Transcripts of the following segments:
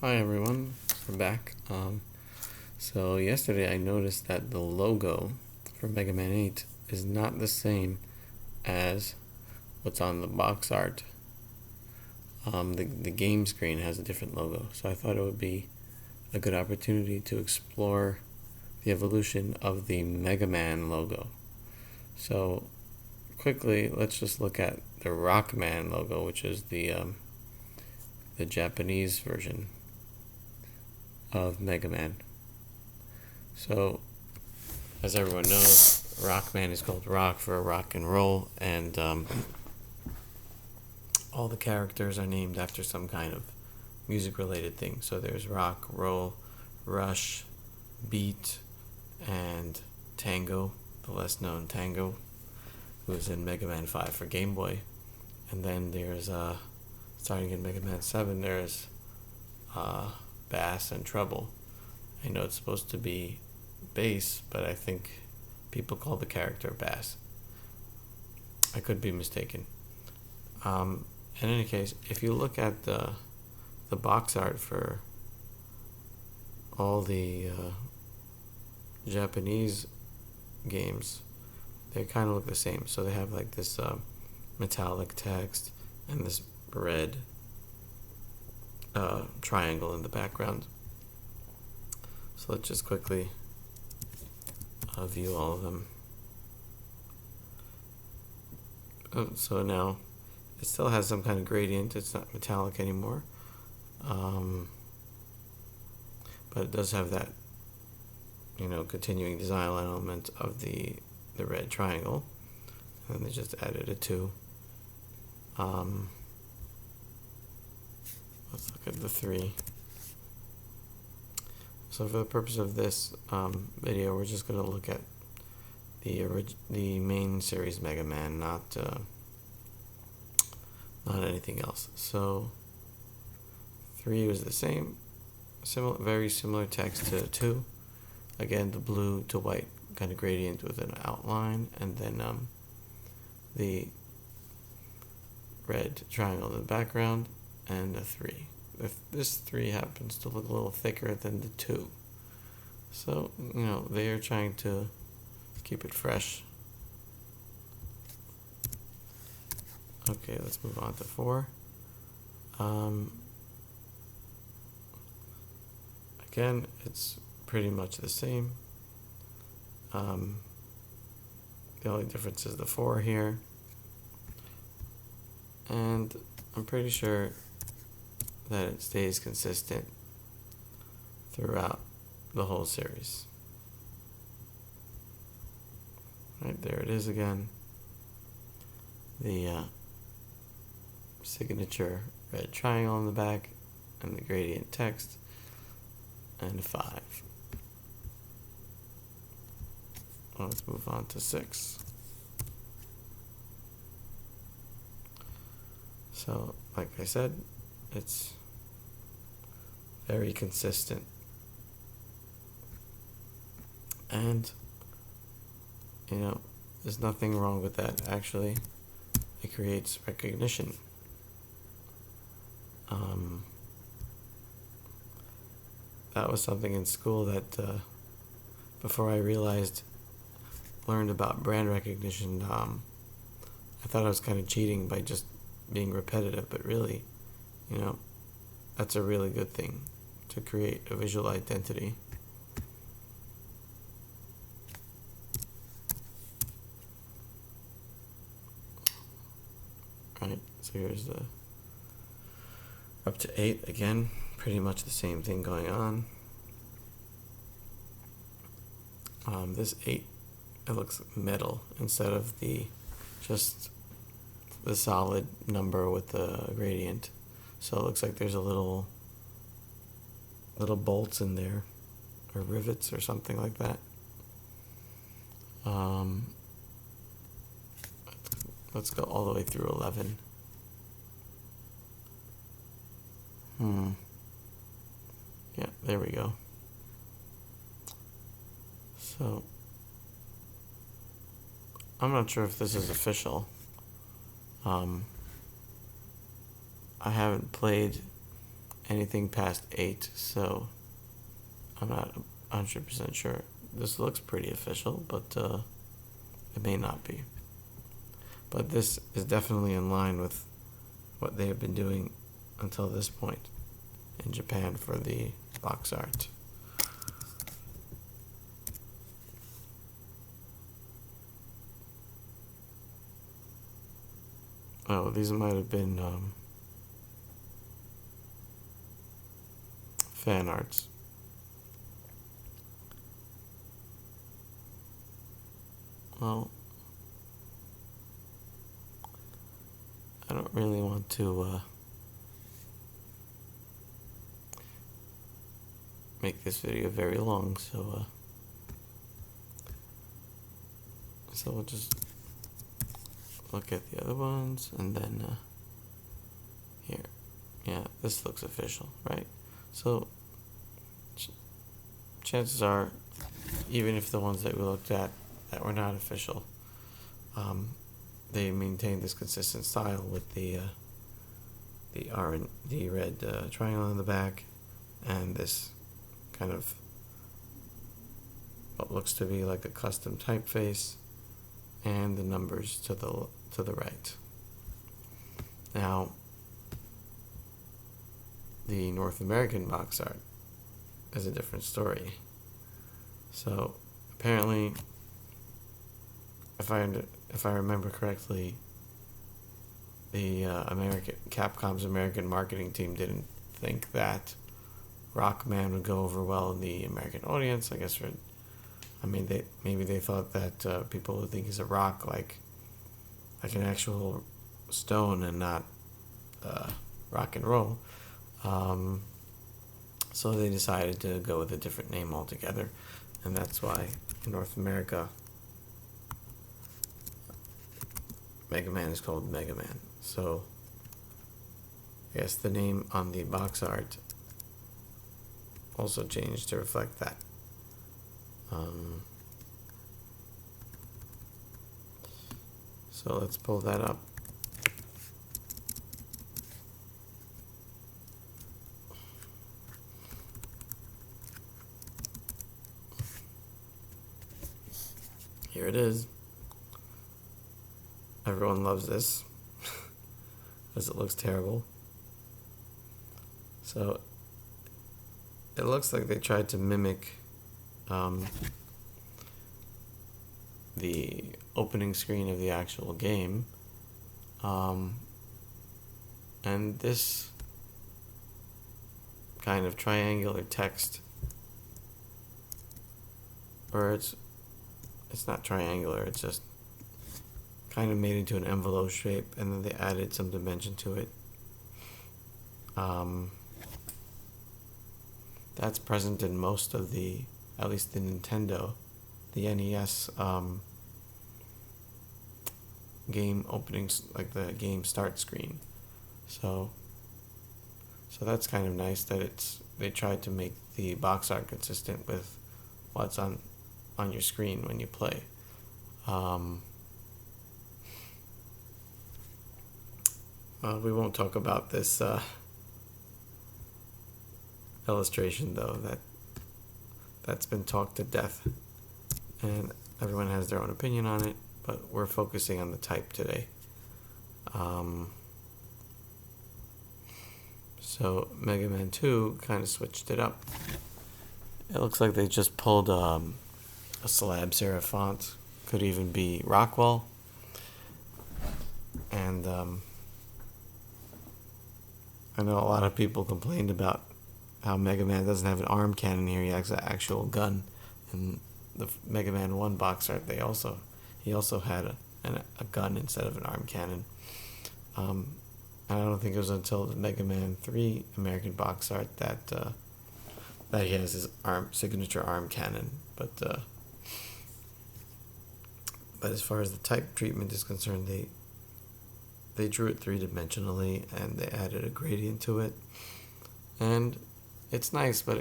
Hi everyone, we're back. So yesterday I noticed that the logo for Mega Man 8 is not the same as what's on the box art. The game screen has a different logo, so I thought it would be a good opportunity to explore the evolution of the Mega Man logo. So quickly, let's just look at the Rockman logo, which is the Japanese version of Mega Man. So, as everyone knows, Rockman is called Rock for rock and roll, and all the characters are named after some kind of music-related thing. So there's rock, roll, rush, beat, and Tango, the less-known Tango, who is in Mega Man 5 for Game Boy. And then there's, starting in Mega Man 7, there's bass and treble. I know it's supposed to be bass, but I think people call the character Bass. I could be mistaken. In any case, if you look at the box art for all the Japanese games, they kind of look the same. So they have like this metallic text and this red triangle in the background. So let's just quickly view all of them. So now it still has some kind of gradient. It's not metallic anymore, but it does have that, continuing design element of the red triangle, and they just added a 2. Let's look at the 3. So for the purpose of this video, we're just going to look at the main series Mega Man, not anything else. So 3 was the same, very similar text to 2. Again, the blue to white kind of gradient with an outline, and then the red triangle in the background, and a 3. This 3 happens to look a little thicker than the 2. So, they are trying to keep it fresh. Okay, let's move on to 4. Again, it's pretty much the same. The only difference is the 4 here. And I'm pretty sure that it stays consistent throughout the whole series. Right, there it is again. The signature red triangle in the back, and the gradient text, and 5. Let's move on to 6. So, like I said, it's very consistent, and there's nothing wrong with that. Actually, it creates recognition. That was something in school that before I learned about brand recognition, I thought I was kind of cheating by just being repetitive, but really, that's a really good thing, to create a visual identity. Right, so here's the up to 8 again, pretty much the same thing going on. This 8, it looks metal instead of just the solid number with the gradient. So it looks like there's a little bolts in there, or rivets or something like that. Let's go all the way through 11. Yeah, there we go. So, I'm not sure if this is official. I haven't played anything past 8, so I'm not 100% sure. This looks pretty official, but it may not be. But this is definitely in line with what they have been doing until this point in Japan for the box art. Oh, these might have been fan arts. Well, I don't really want to make this video very long, so we'll just look at the other ones, and then here. Yeah, this looks official, right? So chances are, even if the ones that we looked at that were not official, they maintained this consistent style with the red triangle in the back, and this kind of what looks to be like a custom typeface, and the numbers to the right. Now, the North American box art is a different story. So apparently, if I remember correctly, the Capcom's American marketing team didn't think that Rockman would go over well in the American audience. I guess maybe they thought that people would think he's a rock, like an actual stone, and not rock and roll. So they decided to go with a different name altogether, and that's why in North America, Mega Man is called Mega Man. So I guess the name on the box art also changed to reflect that. So let's pull that up. Here it is. Everyone loves this because it looks terrible. So it looks like they tried to mimic the opening screen of the actual game, and this kind of triangular text, or it's not triangular, it's just kind of made into an envelope shape, and then they added some dimension to it. That's present in most of at least the Nintendo, the NES game openings, like the game start screen. So that's kind of nice that they tried to make the box art consistent with what's on your screen when you play. We won't talk about this illustration, though. That's been talked to death, and everyone has their own opinion on it, but we're focusing on the type today. So Mega Man 2 kind of switched it up. It looks like they just pulled a slab serif font. Could even be Rockwell. And I know a lot of people complained about how Mega Man doesn't have an arm cannon here. He has an actual gun. In the Mega Man 1 box art, he also had a gun instead of an arm cannon. And I don't think it was until the Mega Man 3 American box art that he has his signature arm cannon. But as far as the type treatment is concerned, they drew it three-dimensionally, and they added a gradient to it. And it's nice, but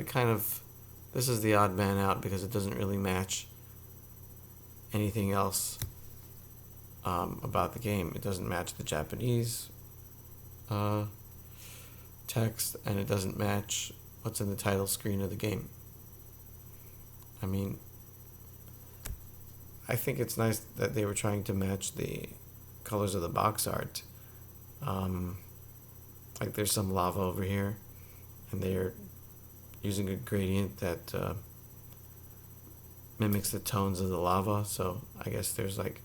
this is the odd man out because it doesn't really match anything else about the game. It doesn't match the Japanese text and it doesn't match what's in the title screen of the game. I mean, I think it's nice that they were trying to match the colors of the box art. Like there's some lava over here, and they're using a gradient that mimics the tones of the lava. So I guess there's like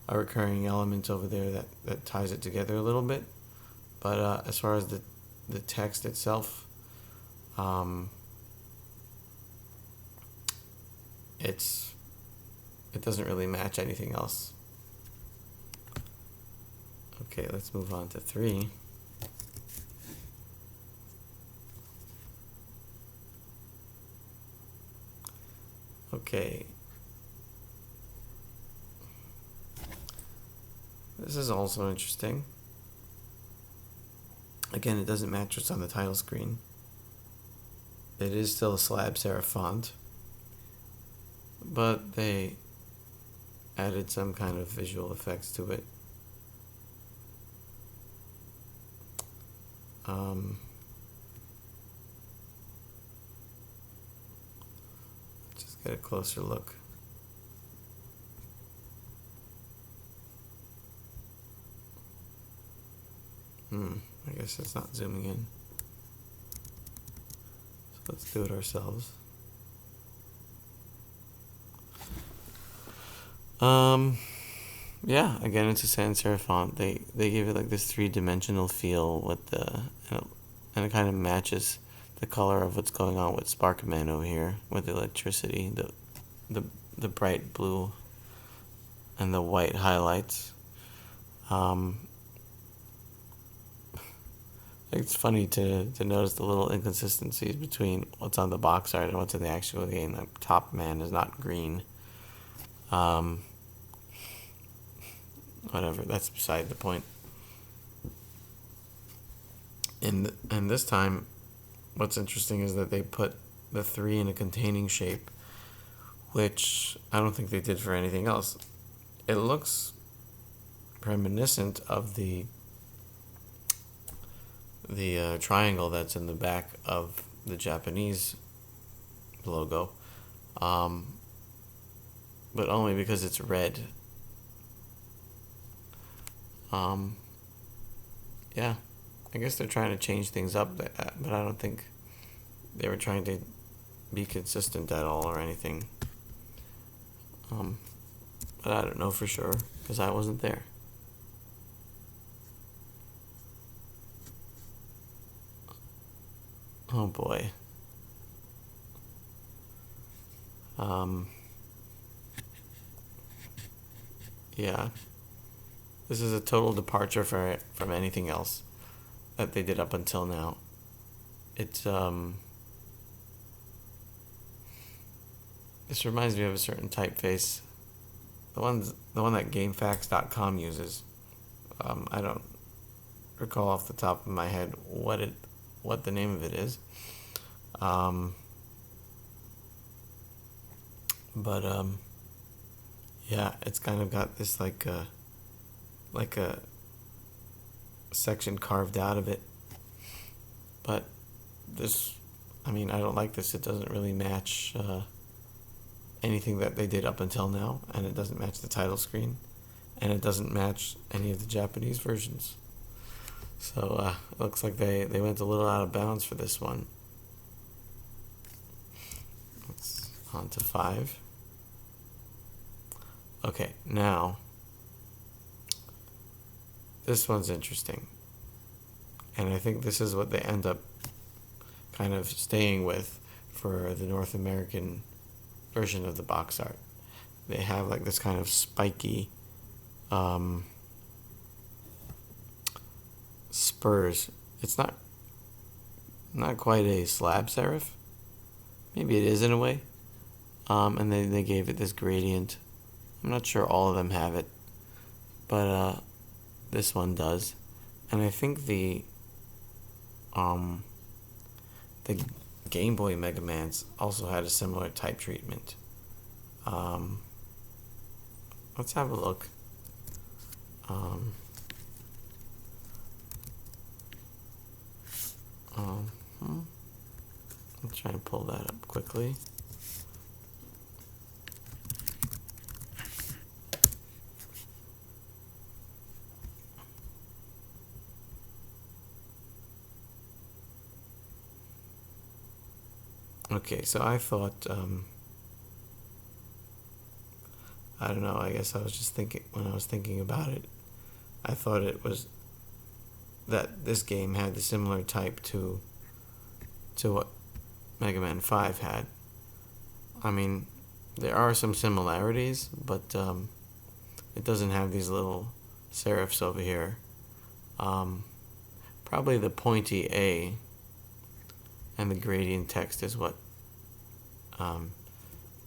a recurring element over there that ties it together a little bit. But as far as the text itself, it doesn't really match anything else. Okay, let's move on to 3. Okay. This is also interesting. Again, it doesn't match what's on the title screen. It is still a slab serif font, but they added some kind of visual effects to it. Just get a closer look. I guess it's not zooming in. So let's do it ourselves. Yeah, again, it's a sans serif font. They gave it like this 3-dimensional feel with and it kind of matches the color of what's going on with Sparkman over here with the electricity, the bright blue and the white highlights. It's funny to notice the little inconsistencies between what's on the box art and what's in the actual game. The top man is not green. Whatever, that's beside the point. And this time, what's interesting is that they put the 3 in a containing shape, which I don't think they did for anything else. It looks reminiscent of the triangle that's in the back of the Japanese logo, but only because it's red. Yeah, I guess they're trying to change things up, but I don't think they were trying to be consistent at all or anything. But I don't know for sure because I wasn't there. Oh boy. Yeah. This is a total departure from anything else that they did up until now. It's this reminds me of a certain typeface. The one that GameFAQs.com uses. I don't recall off the top of my head what the name of it is. Yeah, it's kind of got this like a section carved out of it. But this, I mean, I don't like this. It doesn't really match anything that they did up until now, and it doesn't match the title screen, and it doesn't match any of the Japanese versions. So it looks like they went a little out of bounds for this one. Let's on to 5. Okay, now this one's interesting, and I think this is what they end up kind of staying with for the North American version of the box art. They have like this kind of spiky spurs. It's not quite a slab serif. Maybe it is in a way. And they gave it this gradient. I'm not sure all of them have it, but this one does. And I think the Game Boy Mega Mans also had a similar type treatment. Let's have a look. hmm. I'll try and pull that up quickly. Okay, so I thought, I don't know, I guess I was just thinking, when I was thinking about it, I thought it was that this game had the similar type to what Mega Man 5 had. I mean, there are some similarities, but it doesn't have these little serifs over here. Probably the pointy A and the gradient text is what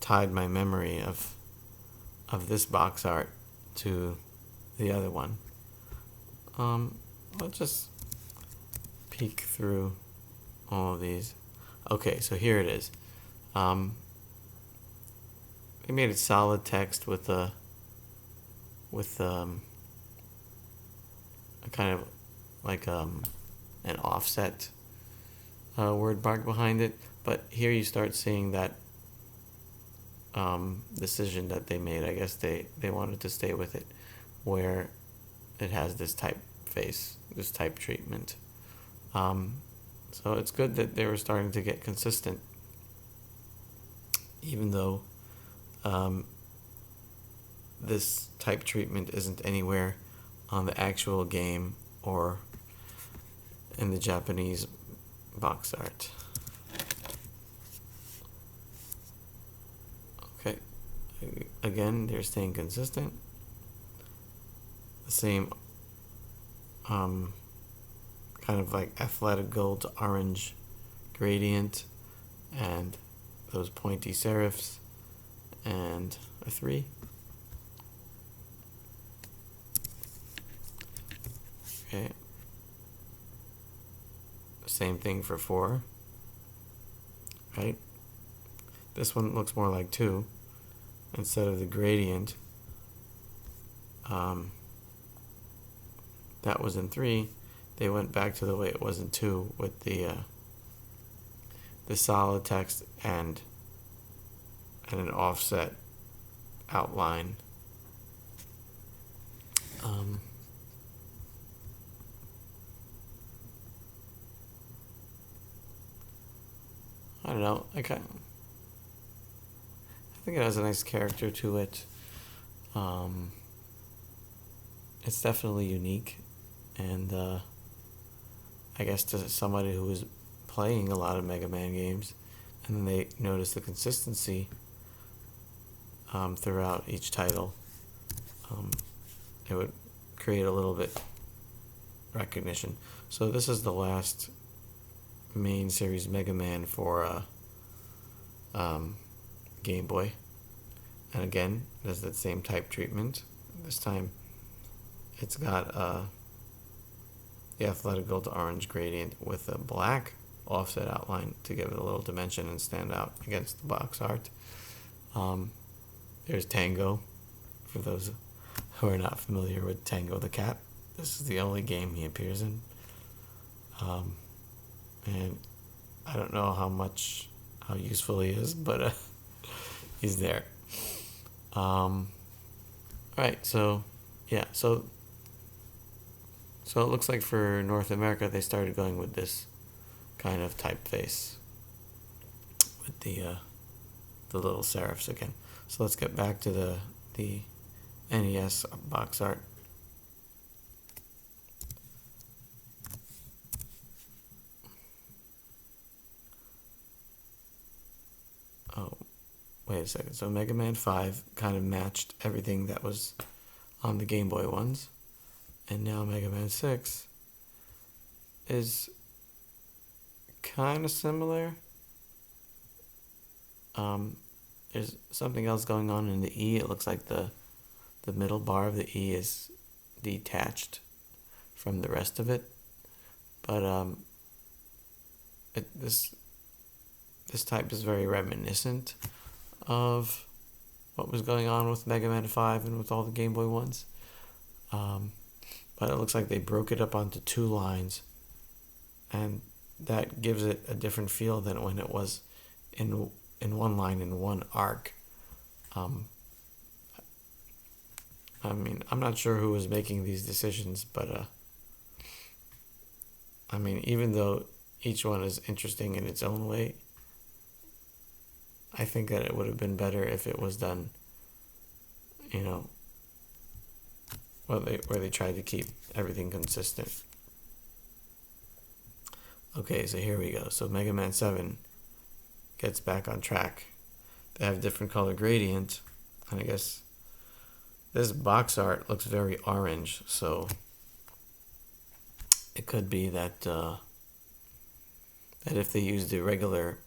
tied my memory of this box art to the other one. Let's just peek through all of these. Okay, so here it is. They made it solid text with a kind of like an offset word mark behind it. But here you start seeing that decision that they made. I guess they wanted to stay with it, where it has this typeface, this type treatment. So it's good that they were starting to get consistent, even though this type treatment isn't anywhere on the actual game or in the Japanese box art. Okay, again, they're staying consistent. The same kind of like athletic gold to orange gradient, and those pointy serifs, and a 3. Okay. Same thing for 4. Right? This one looks more like 2 instead of the gradient. That was in 3. They went back to the way it was in 2 with the solid text and an offset outline. I don't know. I think it has a nice character to it. It's definitely unique, and I guess to somebody who is playing a lot of Mega Man games, and then they notice the consistency throughout each title, it would create a little bit recognition. So this is the last main series Mega Man for Game Boy, and again, there's that same type treatment. This time, it's got the athletic gold to orange gradient with a black offset outline to give it a little dimension and stand out against the box art. There's Tango, for those who are not familiar with Tango the cat. This is the only game he appears in. And I don't know how useful he is, but he's there. Alright, so yeah, so it looks like for North America they started going with this kind of typeface with the little serifs again. So let's get back to the NES box art. Oh, wait a second. So Mega Man 5 kind of matched everything that was on the Game Boy ones. And now Mega Man 6 is kind of similar. There's something else going on in the E. It looks like the middle bar of the E is detached from the rest of it. But this type is very reminiscent of what was going on with Mega Man 5 and with all the Game Boy ones. But it looks like they broke it up onto 2 lines, and that gives it a different feel than when it was in one line in one arc. I mean, I'm not sure who was making these decisions, but I mean, even though each one is interesting in its own way, I think that it would have been better if it was done, you know, where they tried to keep everything consistent. Okay, so here we go. So Mega Man 7 gets back on track. They have different color gradient, and I guess this box art looks very orange, so it could be that that if they used the regular,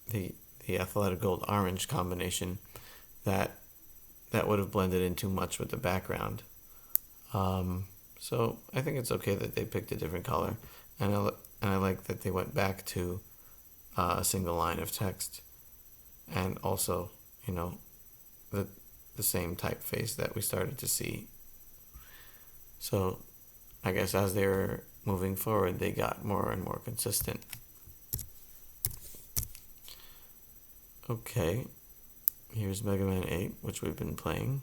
the Athletic Gold orange combination, that would have blended in too much with the background. So I think it's okay that they picked a different color, and I like that they went back to a single line of text, and also, you know, the same typeface that we started to see. So I guess as they were moving forward, they got more and more consistent. Okay, here's Mega Man 8, which we've been playing.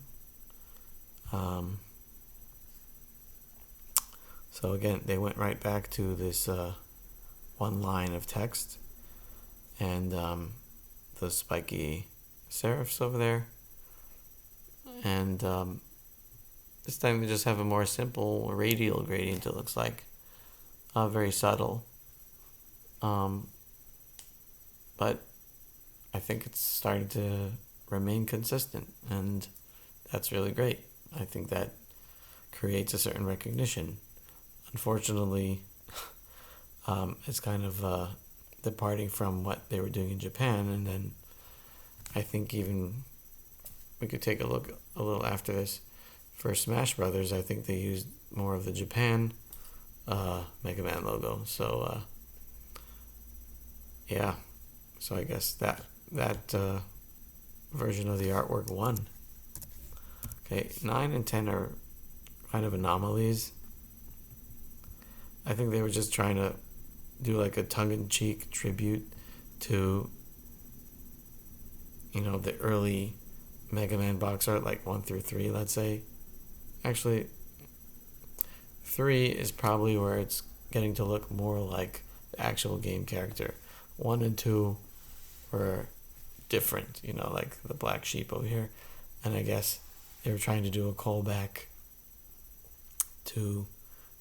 So again, they went right back to this one line of text, and the spiky serifs over there. And this time they just have a more simple radial gradient, it looks like. Very subtle. But I think it's starting to remain consistent, and that's really great. I think that creates a certain recognition. Unfortunately, it's kind of departing from what they were doing in Japan, and then I think even we could take a look a little after this. For Smash Brothers, I think they used more of the Japan Mega Man logo. So yeah, so I guess that version of the artwork won. Okay, 9 and 10 are kind of anomalies. I think they were just trying to do like a tongue-in-cheek tribute to, you know, the early Mega Man box art, like 1 through 3, let's say. Actually, 3 is probably where it's getting to look more like the actual game character. 1 and 2 were different, you know, like the black sheep over here. And I guess they were trying to do a callback to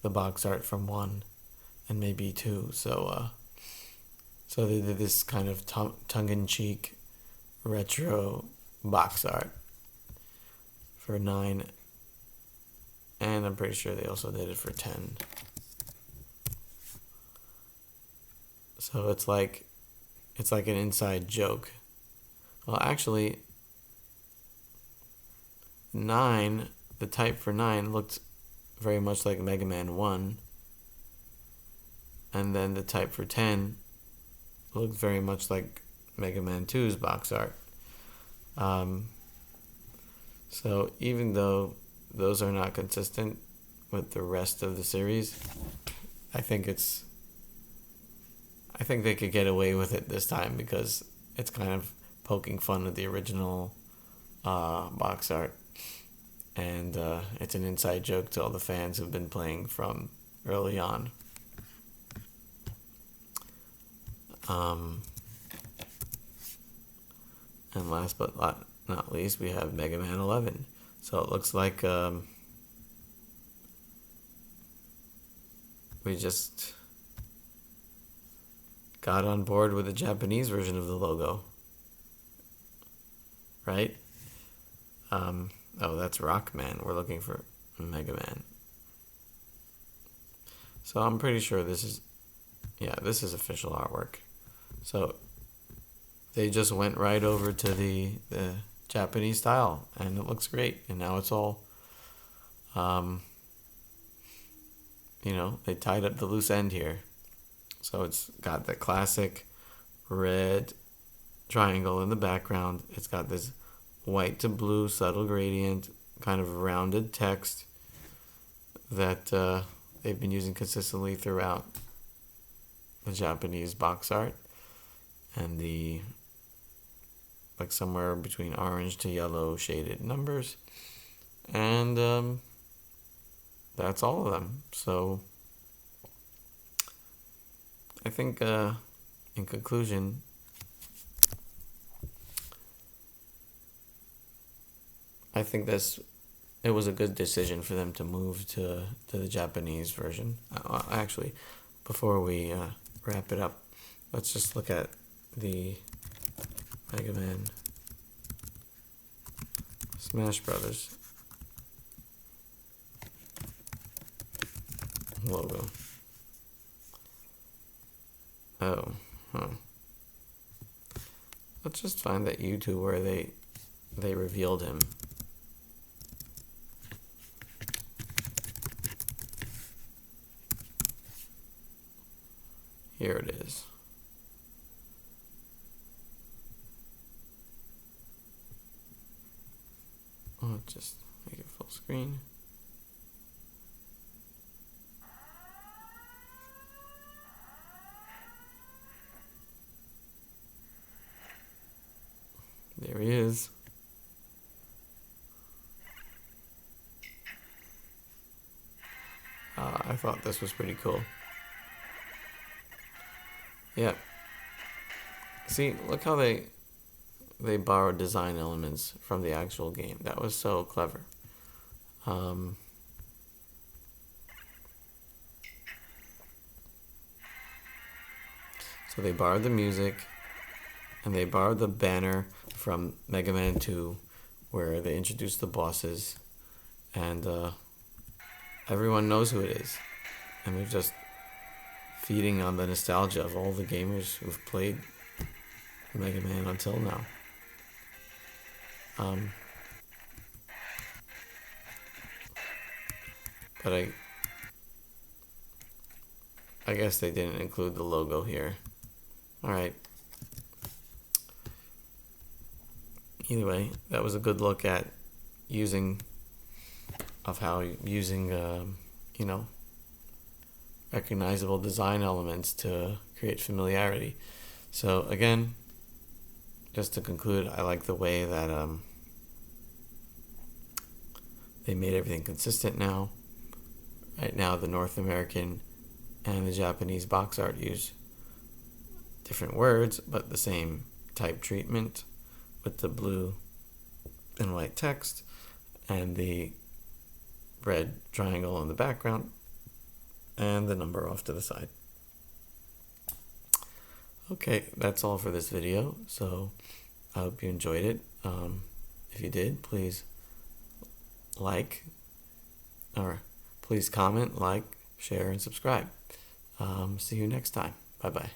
the box art from 1 and maybe 2. So they did this kind of tongue-in-cheek retro box art for 9, and I'm pretty sure they also did it for 10. So it's like an inside joke. Well, actually, 9, the type for 9 looked very much like Mega Man 1, and then the type for 10 looked very much like Mega Man 2's box art. So even though those are not consistent with the rest of the series, I think they could get away with it this time because it's kind of poking fun at the original box art, and it's an inside joke to all the fans who've been playing from early on. And last but not least, we have Mega Man 11. So it looks like we just got on board with the Japanese version of the logo, right? Oh, that's Rockman. We're looking for Mega Man. So I'm pretty sure this is official artwork. So they just went right over to the Japanese style, and it looks great. And now it's all, they tied up the loose end here. So it's got the classic red triangle in the background. It's got this white to blue subtle gradient, kind of rounded text that they've been using consistently throughout the Japanese box art and the like somewhere between orange to yellow shaded numbers, and that's all of them. So I think in conclusion, I think it was a good decision for them to move to the Japanese version. Actually, before we wrap it up, let's just look at the Mega Man Smash Brothers logo. Oh, huh. Let's just find that YouTube where they revealed him. Here it is. I'll just make it full screen. There he is. I thought this was pretty cool. Yeah. See, look how they borrowed design elements from the actual game. That was so clever. So they borrowed the music, and they borrowed the banner from Mega Man 2, where they introduced the bosses, and everyone knows who it is. And we're just feeding on the nostalgia of all the gamers who've played Mega Man until now. But I guess they didn't include the logo here. Alright. Either way, that was a good look at using recognizable design elements to create familiarity. So again, just to conclude, I like the way that they made everything consistent now. Right now, the North American and the Japanese box art use different words, but the same type treatment, with the blue and white text and the red triangle in the background and the number off to the side. Okay, that's all for this video, so I hope you enjoyed it. If you did, please please comment, like, share, and subscribe. See you next time. Bye-bye.